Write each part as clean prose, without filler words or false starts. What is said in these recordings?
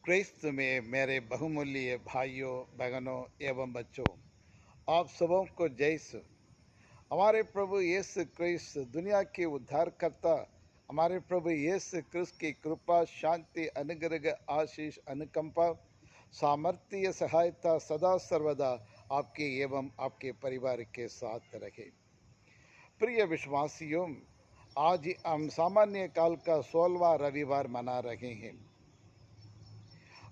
क्रिस्त में मेरे बहुमूल्य भाइयों बहनों एवं बच्चों, आप सबों को जैसे हमारे प्रभु यीशु क्रिस्त दुनिया के उद्धारकर्ता, हमारे प्रभु यीशु क्रिस्त की कृपा, शांति, अनुग्रह, आशीष, अनुकंपा, सामर्थ्य, सहायता सदा सर्वदा आपके एवं आपके परिवार के साथ रहे। प्रिय विश्वासियों, आज हम सामान्य काल का 16वां रविवार मना रहे हैं।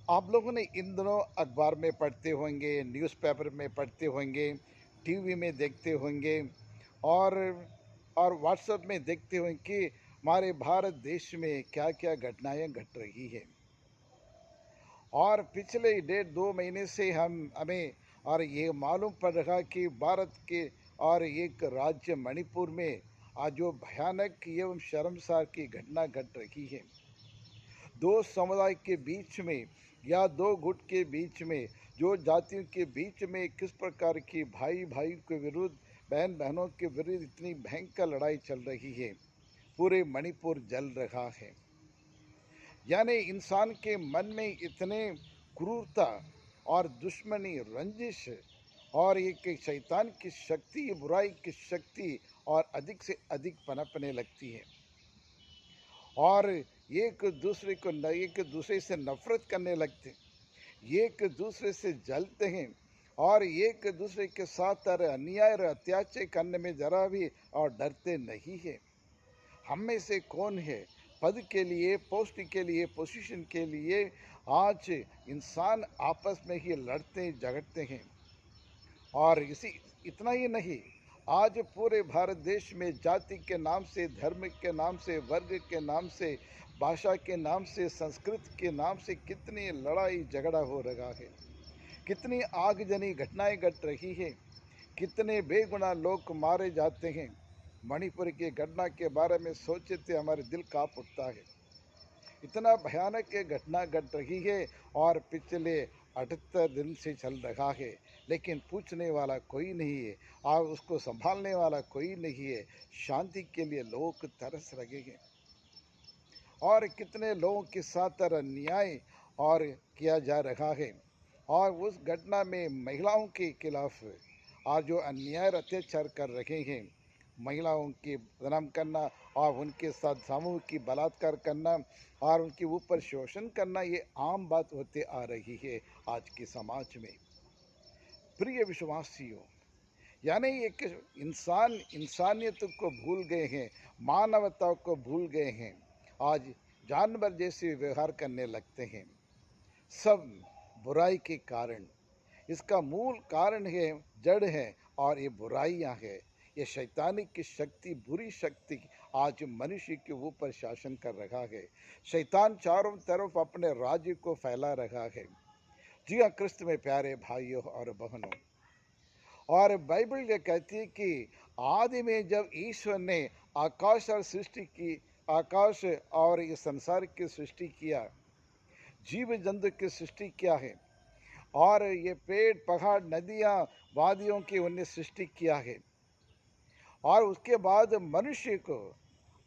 आप लोगों ने इन दिनों अखबार में पढ़ते होंगे, न्यूज़पेपर में पढ़ते होंगे, टीवी में देखते होंगे और व्हाट्सएप में देखते होंगे कि हमारे भारत देश में क्या क्या घटनाएं घट रही है। और पिछले 1.5-2 महीने से हमें और ये मालूम पड़ रहा कि भारत के और एक राज्य मणिपुर में आज जो भयानक एवं शर्मसार की घटना घट रही है। दो समुदाय के बीच में या दो गुट के बीच में, जो जातियों के बीच में किस प्रकार की भाई भाई के विरुद्ध, बहन बहनों के विरुद्ध इतनी भयंकर लड़ाई चल रही है। पूरे मणिपुर जल रहा है। यानी इंसान के मन में इतने क्रूरता और दुश्मनी, रंजिश और एक शैतान की शक्ति, बुराई की शक्ति और अधिक से अधिक पनपने लगती है और एक दूसरे से नफरत करने लगते, एक दूसरे से जलते हैं और एक दूसरे के साथ अन्याय और अत्याचार करने में जरा भी और डरते नहीं है। हम में से कौन है पद के लिए, पोस्ट के लिए, पोजीशन के लिए आज इंसान आपस में ही लड़ते झगड़ते हैं। और इतना ही नहीं, आज पूरे भारत देश में जाति के नाम से, धर्म के नाम से, वर्ग के नाम से, भाषा के नाम से, संस्कृत के नाम से कितनी लड़ाई झगड़ा हो रहा है, कितनी आगजनी घटनाएं घट रही है, कितने बेगुनाह लोग मारे जाते हैं। मणिपुर की घटना के बारे में सोचते हमारे दिल कांप उठता है। इतना भयानक घटना घट रही है और पिछले 78 दिन से चल रहा है, लेकिन पूछने वाला कोई नहीं है और उसको संभालने वाला कोई नहीं है। शांति के लिए लोग तरस रहे हैं और कितने लोगों के साथ अन्याय और किया जा रहा है। और उस घटना में महिलाओं के खिलाफ और जो अन्याय अत्याचार कर रहे हैं, महिलाओं की बदनाम करना और उनके साथ सामूहिक बलात्कार करना और उनके ऊपर शोषण करना, ये आम बात होते आ रही है आज के समाज में। प्रिय विश्वासियों, यानी एक इंसानियत को भूल गए हैं, मानवता को भूल गए हैं, आज जानवर जैसे व्यवहार करने लगते हैं। सब बुराई के कारण, इसका मूल कारण है, जड़ है और ये बुराइयां है। ये शैतानी की शक्ति, बुरी शक्ति आज मनुष्य के ऊपर शासन कर रहा है। शैतान चारों तरफ अपने राज्य को फैला रहा है। जी हाँ, क्रिस्त में प्यारे भाइयों और बहनों, और बाइबल ये कहती है कि आदि में जब ईश्वर ने आकाश और सृष्टि की, आकाश और इस संसार की सृष्टि किया, जीव जंतु की सृष्टि किया है और ये पेड़, पहाड़, नदियाँ, वादियों की उन्हें सृष्टि किया है। और उसके बाद मनुष्य को,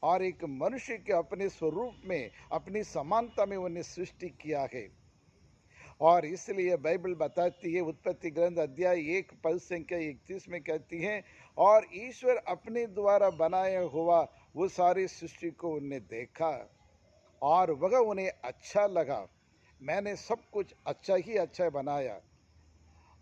और एक मनुष्य के अपने स्वरूप में, अपनी समानता में उन्हें सृष्टि किया है। और इसलिए बाइबल बताती है, उत्पत्ति ग्रंथ अध्याय 1 पद संख्या 31 में कहती है, और ईश्वर अपने द्वारा बनाया हुआ वो सारी सृष्टि को उन्हें देखा और वह उन्हें अच्छा लगा। मैंने सब कुछ अच्छा ही अच्छा बनाया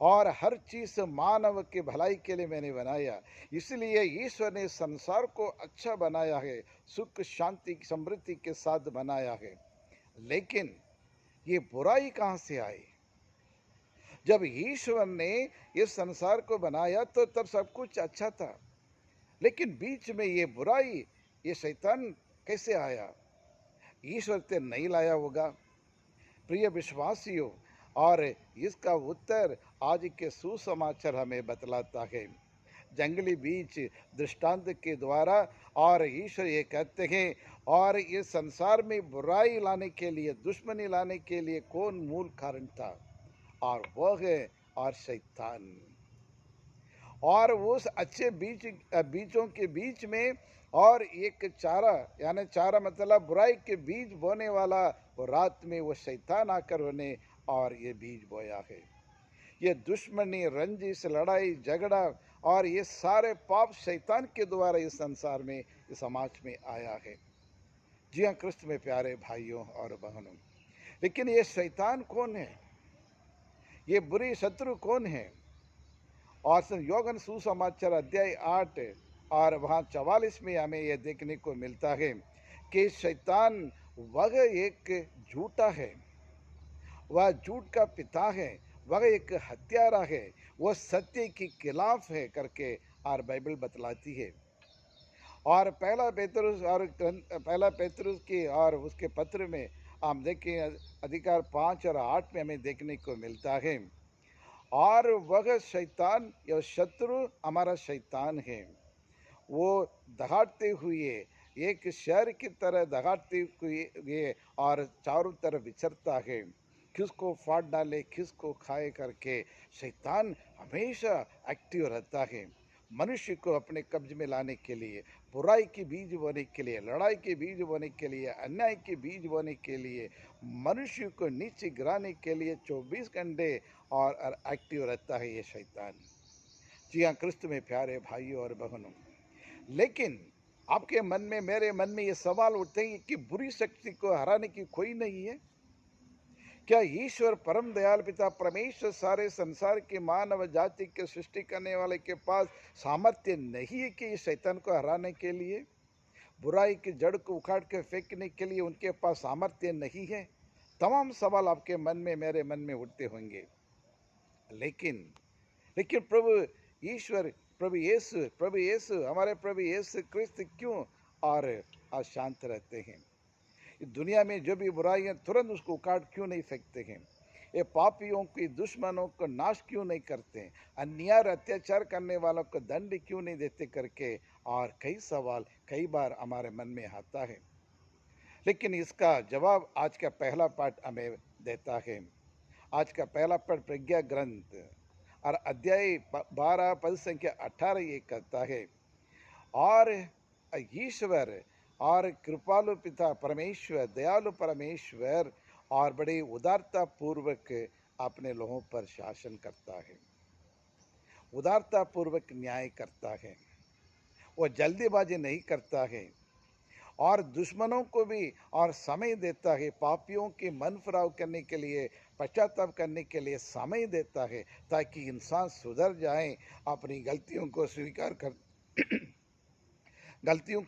और हर चीज़ मानव के भलाई के लिए मैंने बनाया। इसलिए ईश्वर ने संसार को अच्छा बनाया है, सुख, शांति, समृद्धि के साथ बनाया है। लेकिन ये बुराई कहाँ से आई? जब ईश्वर ने इस संसार को बनाया तो तब सब कुछ अच्छा था, लेकिन बीच में ये बुराई, ये शैतान कैसे आया? ईश्वर तो नहीं लाया होगा। प्रिय विश्वासियों, और इसका उत्तर आज के सुसमाचार हमें बतलाता है। जंगली बीज दृष्टांत के द्वारा, और ईश्वर ये कहते हैं, और इस संसार में बुराई लाने के लिए, दुश्मनी लाने के लिए कौन मूल कारण था? और वह है और शैतान। और उस अच्छे बीजों के बीच में और एक चारा, यानी चारा मतलब बुराई के बीज बोने वाला, वो रात में वो शैतान आकर उन्हें और ये बीज बोया है। ये दुश्मनी, रंजिश, लड़ाई झगड़ा और ये सारे पाप शैतान के द्वारा इस संसार में, इस समाज में आया है। जी हाँ क्रिस्त में प्यारे भाइयों और बहनों, लेकिन ये शैतान कौन है, ये बुरी शत्रु कौन है? और योगन सुसमाचार अध्याय 8 और वहाँ 44 में हमें यह देखने को मिलता है कि शैतान वह एक झूठा है, वह झूठ का पिता है, वह एक हत्यारा है, वह सत्य के खिलाफ है करके और बाइबल बतलाती है। और पहला पेतरुस की और उसके पत्र में हम देखें अधिकार 5 और 8 में हमें देखने को मिलता है। और वह शैतान या शत्रु हमारा शैतान है, वो दहाड़ते हुए एक शहर की तरह दहाड़ते हुए और चारों तरफ विचरता है, किसको फाड़ डाले किसको खाए करके शैतान हमेशा एक्टिव रहता है, मनुष्य को अपने कब्ज में लाने के लिए, बुराई के बीज बोने के लिए, लड़ाई के बीज बोने के लिए, अन्याय के बीज बोने के लिए, मनुष्य को नीचे गिराने के लिए 24 घंटे और एक्टिव रहता है ये शैतान। जी हाँ क्रिस्त में प्यारे भाइयों और बहनों, लेकिन आपके मन में, मेरे मन में ये सवाल उठते हैं कि बुरी शक्ति को हराने की कोई नहीं है क्या? ईश्वर परम दयाल पिता परमेश्वर सारे संसार के मानव जाति के सृष्टि करने वाले के पास सामर्थ्य नहीं है कि इस शैतान को हराने के लिए, बुराई की जड़ को उखाड़ के फेंकने के लिए उनके पास सामर्थ्य नहीं है? तमाम सवाल आपके मन में, मेरे मन में उठते होंगे। लेकिन लेकिन प्रभु ईश्वर, प्रभु यीशु हमारे प्रभु यीशु क्रिस्त क्यों और अशांत रहते हैं? दुनिया में जो भी बुराइयां तुरंत उसको उखाड़ क्यों नहीं फेंकते हैं? ये पापियों की, दुश्मनों को नाश क्यों नहीं करते? अन्याय और अत्याचार करने वालों को दंड क्यों नहीं देते करके और कई सवाल कई बार हमारे मन में आता है। लेकिन इसका जवाब आज का पहला पाठ हमें देता है। आज का पहला पाठ प्रज्ञा ग्रंथ और अध्याय 12 पद संख्या 18 ये कहता है, और ईश्वर और कृपालु पिता परमेश्वर, दयालु परमेश्वर और बड़े उदारता पूर्वक अपने लोगों पर शासन करता है, उदारता पूर्वक न्याय करता है, वो जल्दीबाजी नहीं करता है और दुश्मनों को भी और समय देता है, पापियों के मन फिराव करने के लिए, पश्चाताप करने के लिए समय देता है, ताकि इंसान सुधर जाए, अपनी गलतियों को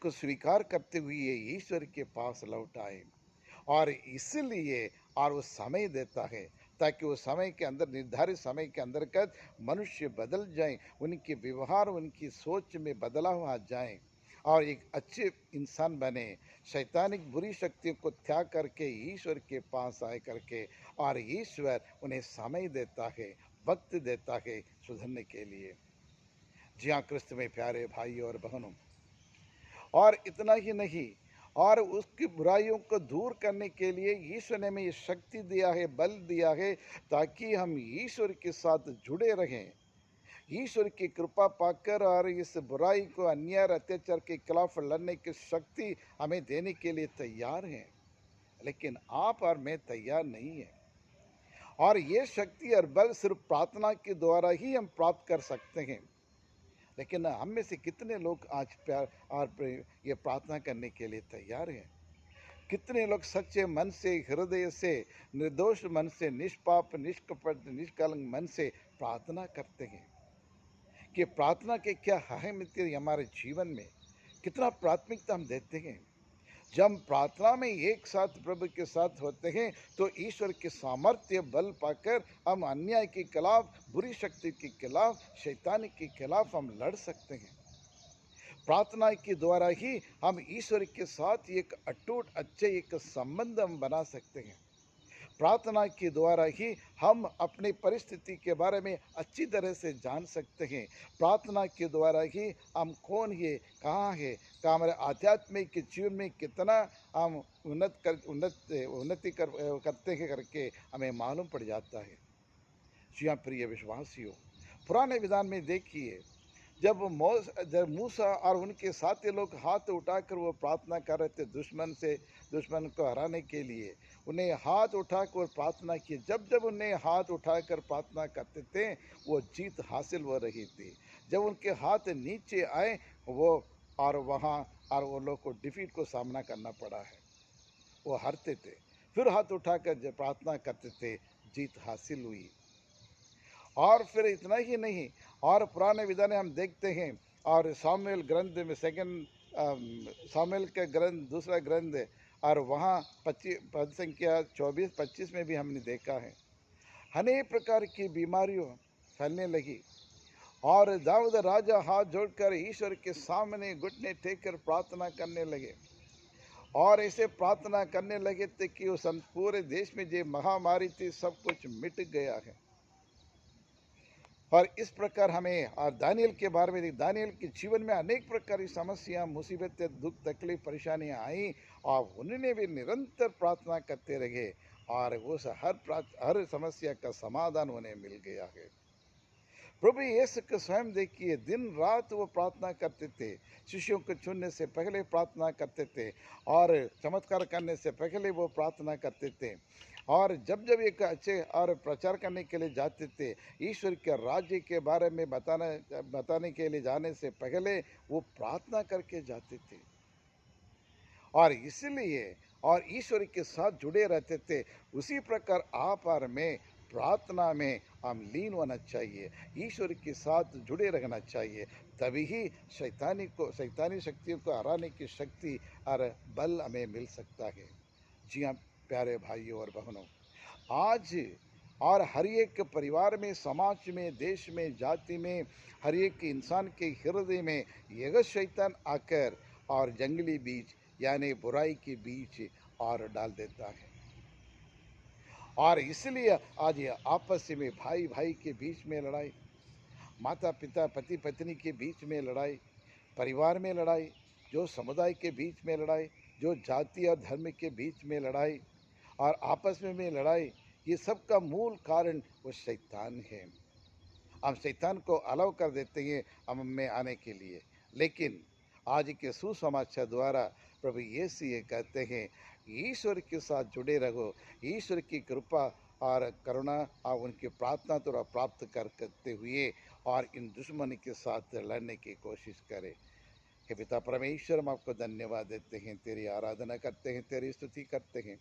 स्वीकार करते हुए ईश्वर के पास लौट आए। और इसलिए और वो समय देता है ताकि वो समय के अंदर, निर्धारित समय के अंतर्गत मनुष्य बदल जाए, उनके व्यवहार, उनकी सोच में बदलाव आ जाए और एक अच्छे इंसान बने, शैतानिक बुरी शक्तियों को त्याग करके ईश्वर के पास आए करके, और ईश्वर उन्हें समय देता है, वक्त देता है सुधरने के लिए। जी हाँ क्रिस्त में प्यारे भाई और बहनों, और इतना ही नहीं, और उसकी बुराइयों को दूर करने के लिए ईश्वर ने हमें ये शक्ति दिया है, बल दिया है, ताकि हम ईश्वर के साथ जुड़े रहें, ईश्वर की कृपा पाकर और इस बुराई को, अन्याय अत्याचार के खिलाफ लड़ने की शक्ति हमें देने के लिए तैयार हैं। लेकिन आप और मैं तैयार नहीं है, और ये शक्ति और बल सिर्फ प्रार्थना के द्वारा ही हम प्राप्त कर सकते हैं। लेकिन हम में से कितने लोग आज प्यार और ये प्रार्थना करने के लिए तैयार हैं? कितने लोग सच्चे मन से, हृदय से, निर्दोष मन से, निष्पाप, निष्कपट, निष्कलंक मन से प्रार्थना करते हैं? कि प्रार्थना के क्या अहमियत है हमारे जीवन में, कितना प्राथमिकता हम देते हैं? जब हम प्रार्थना में एक साथ प्रभु के साथ होते हैं तो ईश्वर के सामर्थ्य बल पाकर हम अन्याय के खिलाफ, बुरी शक्ति के खिलाफ, शैतान के खिलाफ हम लड़ सकते हैं। प्रार्थना के द्वारा ही हम ईश्वर के साथ एक अटूट अच्छे एक संबंध हम बना सकते हैं। प्रार्थना के द्वारा ही हम अपनी परिस्थिति के बारे में अच्छी तरह से जान सकते हैं। प्रार्थना के द्वारा ही हम कौन है, कहाँ है, का हमारे आध्यात्मिक जीवन में कितना हम उन्नति करते हैं करके हमें मालूम पड़ जाता है। जी हाँ प्रिय विश्वासियों, पुराने विधान में देखिए, जब मूसा और उनके साथी लोग हाथ उठाकर वो प्रार्थना कर रहे थे दुश्मन को हराने के लिए, उन्हें हाथ उठाकर प्रार्थना की। जब जब उन्हें हाथ उठाकर प्रार्थना करते थे, वो जीत हासिल हो रही थी। जब उनके हाथ नीचे आए, वो और वो लोग को डिफीट को सामना करना पड़ा है, वो हारते थे। फिर हाथ उठाकर जब प्रार्थना करते थे, जीत हासिल हुई। और फिर इतना ही नहीं, और पुराने विधान हम देखते हैं, और सामुएल ग्रंथ में सेकंड सामुएल के ग्रंथ, दूसरा ग्रंथ, और वहाँ 25 पद संख्या 24-25 में भी हमने देखा है, अनेक प्रकार की बीमारियों फैलने लगी। और दाऊद राजा हाथ जोड़कर ईश्वर के सामने घुटने टेक कर प्रार्थना करने लगे, और ऐसे प्रार्थना करने लगे थे कि उस पूरे देश में जो महामारी थी, सब कुछ मिट गया है। और इस प्रकार हमें, और दानियल के बारे में, दानियल के जीवन में अनेक प्रकार की समस्या, मुसीबतें, दुख, तकलीफ, परेशानियां आई, और उन्होंने भी निरंतर प्रार्थना करते रहे, और उस हर समस्या का समाधान उन्हें मिल गया है। प्रभु यीशु को स्वयं देखिए, दिन रात वो प्रार्थना करते थे, शिष्यों को चुनने से पहले प्रार्थना करते थे, और चमत्कार करने से पहले वो प्रार्थना करते थे। और जब जब एक अच्छे और प्रचार करने के लिए जाते थे, ईश्वर के राज्य के बारे में बताने के लिए जाने से पहले वो प्रार्थना करके जाते थे। और इसलिए, और ईश्वर के साथ जुड़े रहते थे। उसी प्रकार आप और मैं प्रार्थना में हम लीन होना चाहिए, ईश्वर के साथ जुड़े रहना चाहिए, तभी ही शैतानी शक्तियों को हराने की शक्ति और बल हमें मिल सकता है। जी हाँ प्यारे भाइयों और बहनों, आज और हर एक परिवार में, समाज में, देश में, जाति में, हर एक इंसान के हृदय में यह शैतान आकर और जंगली बीज यानी बुराई के बीज और डाल देता है। और इसलिए आज ये आपस में भाई भाई के बीच में लड़ाई, माता पिता पति पत्नी के बीच में लड़ाई, परिवार में लड़ाई, जो समुदाय के बीच में लड़ाई, जो जाति और धर्म के बीच में लड़ाई, और आपस में लड़ाई, ये सब का मूल कारण वो शैतान है। हम शैतान को अलाउ कर देते हैं हम में आने के लिए। लेकिन आज के सुसमाचार द्वारा प्रभु यीशु ये कहते हैं, ईश्वर के साथ जुड़े रहो, ईश्वर की कृपा और करुणा और उनकी प्रार्थना द्वारा प्राप्त करते हुए, और इन दुश्मन के साथ लड़ने की कोशिश करें। हे पिता परमेश्वर, हम आपको धन्यवाद देते हैं, तेरी आराधना करते हैं, तेरी स्तुति करते हैं।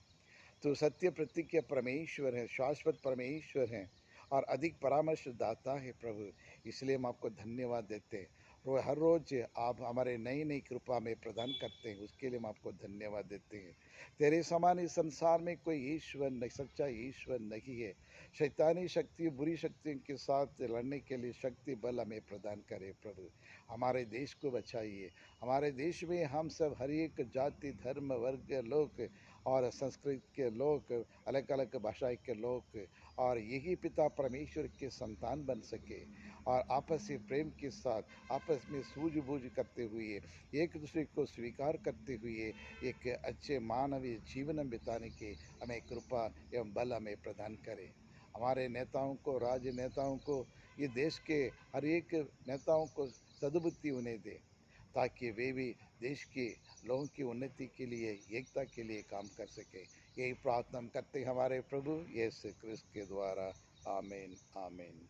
तो सत्य प्रतिज्ञा परमेश्वर है, शाश्वत परमेश्वर है, और अधिक परामर्श दाता है प्रभु। इसलिए हम आपको धन्यवाद देते हैं प्रभु। हर रोज आप हमारे नई नई कृपा में प्रदान करते हैं, उसके लिए हम आपको धन्यवाद देते हैं। तेरे समान इस संसार में कोई ईश्वर नहीं, सच्चा ईश्वर नहीं है। शैतानी शक्ति, बुरी शक्तियों के साथ लड़ने के लिए शक्ति बल हमें प्रदान करे प्रभु। हमारे देश को बचाइए। हमारे देश में हम सब हर एक जाति, धर्म, वर्ग लोग और संस्कृत के लोग, अलग अलग भाषा के लोग, और यही पिता परमेश्वर के संतान बन सके, और आपसी प्रेम के साथ आपस में सूझबूझ करते हुए, एक दूसरे को स्वीकार करते हुए एक अच्छे मानवीय जीवन बिताने की हमें कृपा एवं बल हमें प्रदान करे। हमारे नेताओं को, राजनेताओं को, ये देश के हर एक नेताओं को सद्बुद्धि उन्हें दे, ताकि वे भी देश के लोगों की उन्नति के लिए, एकता के लिए काम कर सके। यही प्रार्थना हम करते हैं हमारे प्रभु यीशु क्रिस्त के द्वारा। आमीन आमीन।